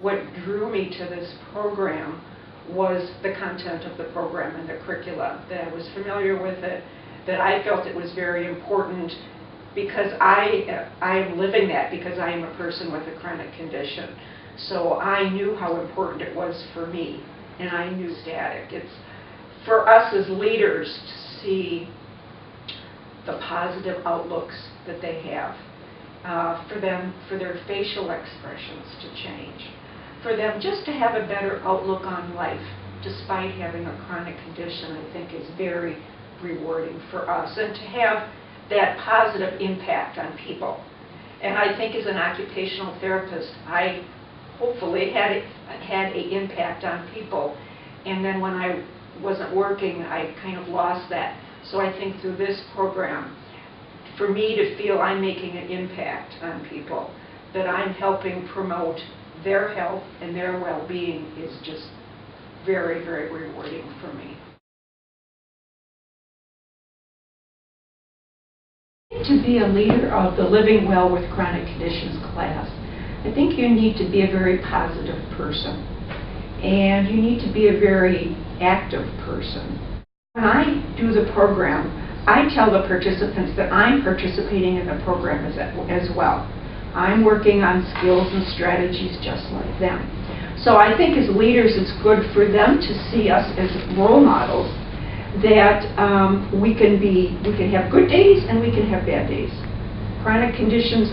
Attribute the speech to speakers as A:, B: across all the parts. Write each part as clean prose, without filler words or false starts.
A: What drew me to this program was the content of the program and the curricula, that I was familiar with it, that I felt it was very important because I am living that because I am a person with a chronic condition. So I knew how important it was for me, and I knew static. It's for us as leaders to see the positive outlooks that they have, for them, for their facial expressions to change, for them just to have a better outlook on life despite having a chronic condition, I think is very rewarding for us, and to have that positive impact on people. And I think as an occupational therapist, I hopefully had an impact on people, and then when I wasn't working, I kind of lost that. So I think through this program, for me to feel I'm making an impact on people, that I'm helping promote their health and their well-being, is just very, very rewarding for me. To be a leader of the Living Well with Chronic Conditions class, I think you need to be a very positive person, and you need to be a very active person. When I do the program, I tell the participants that I'm participating in the program as well. I'm working on skills and strategies just like them. So I think as leaders it's good for them to see us as role models, that we can have good days and we can have bad days. Chronic conditions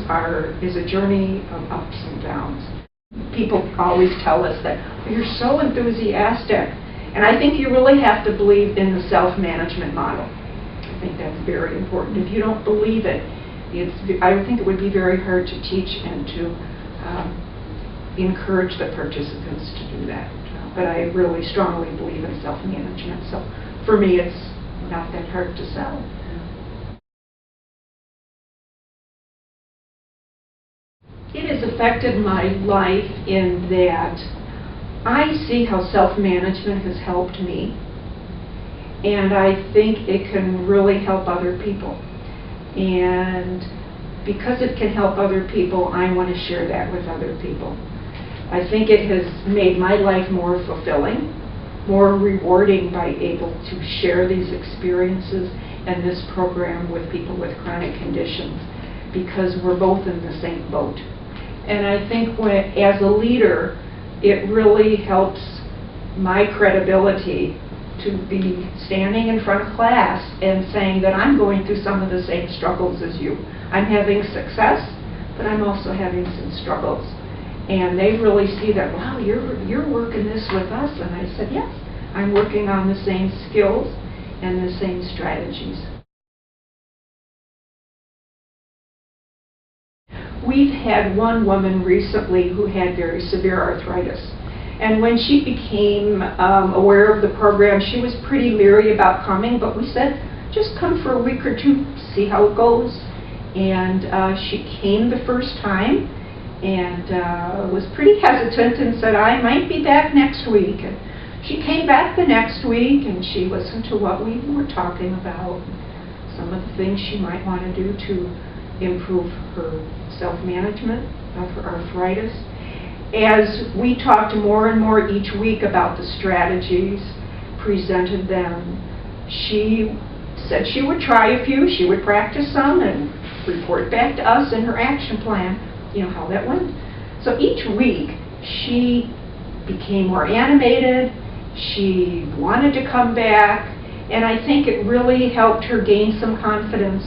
A: is a journey of ups and downs. People always tell us that, oh, you're so enthusiastic, and I think you really have to believe in the self-management model. I think that's very important. If you don't believe it, I think it would be very hard to teach and to encourage the participants to do that. But I really strongly believe in self-management, so for me it's not that hard to sell. It has affected my life in that I see how self-management has helped me, and I think it can really help other people. And because it can help other people, I want to share that with other people. I think it has made my life more fulfilling, more rewarding by able to share these experiences and this program with people with chronic conditions, because we're both in the same boat. And I think as a leader, it really helps my credibility to be standing in front of class and saying that I'm going through some of the same struggles as you. I'm having success, but I'm also having some struggles. And they really see that, wow, you're working this with us. And I said, yes, I'm working on the same skills and the same strategies. We've had one woman recently who had very severe arthritis. And when she became aware of the program, she was pretty leery about coming, but we said, just come for a week or two, see how it goes. And she came the first time and was pretty hesitant and said, I might be back next week. And she came back the next week and she listened to what we were talking about, some of the things she might want to do to improve her self-management of her arthritis. As we talked more and more each week about the strategies, presented them, she said she would try a few, she would practice some and report back to us in her action plan, you know, how that went. So each week she became more animated, she wanted to come back, and I think it really helped her gain some confidence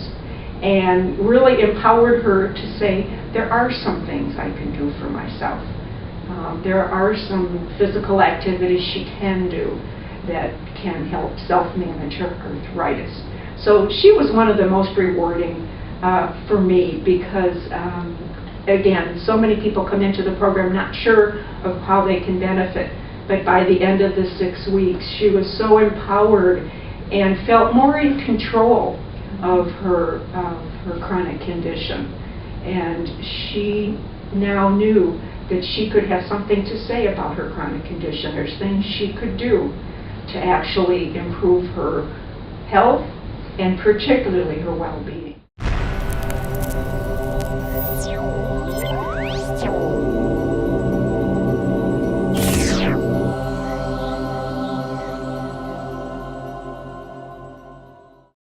A: and really empowered her to say, there are some things I can do for myself. There are some physical activities she can do that can help self-manage her arthritis. So she was one of the most rewarding for me because, again, so many people come into the program not sure of how they can benefit. But by the end of the 6 weeks, she was so empowered and felt more in control of her chronic condition. And she now knew that she could have something to say about her chronic condition. There's things she could do to actually improve her health and particularly her well-being.